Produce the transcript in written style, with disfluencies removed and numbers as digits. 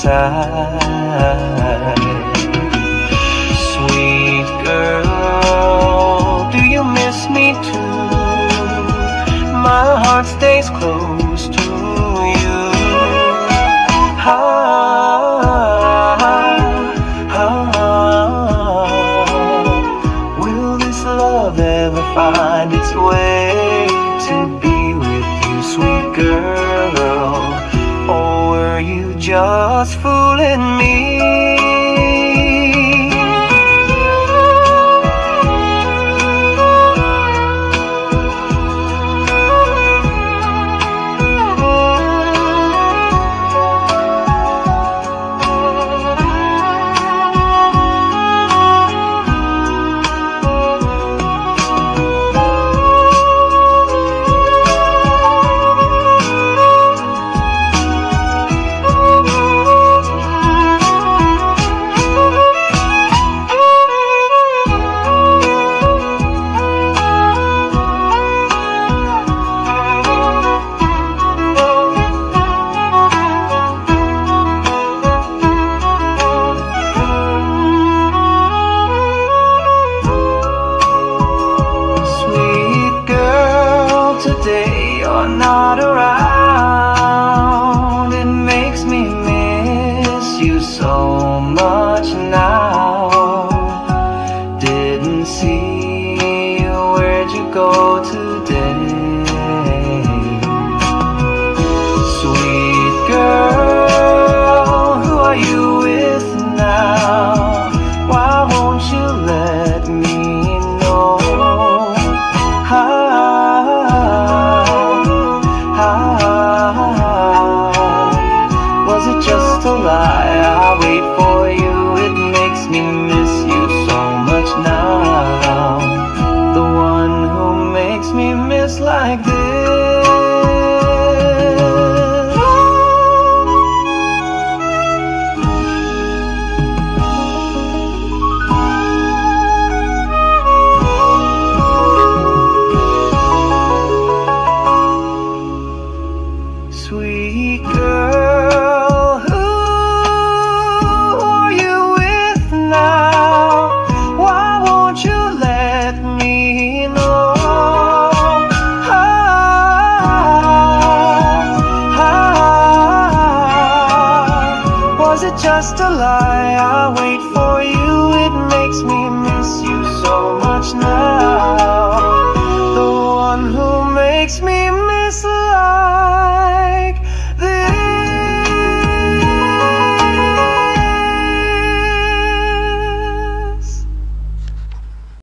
inside. Sweet girl, do you miss me too? My heart stays close to you. Will this love ever find its way to be with you, sweet girl? Or were you just fooling me? Today you're not around, it makes me miss you so much now. Didn't see you, where'd you go today? Sweet girl, who are you with now? Why won't you let me know? Was it just a lie? I wait for you, it makes me miss you so much now. The one who makes me miss like this. Sweet girl, who are you with now? Why won't you let me know? Was it just a lie? I wait for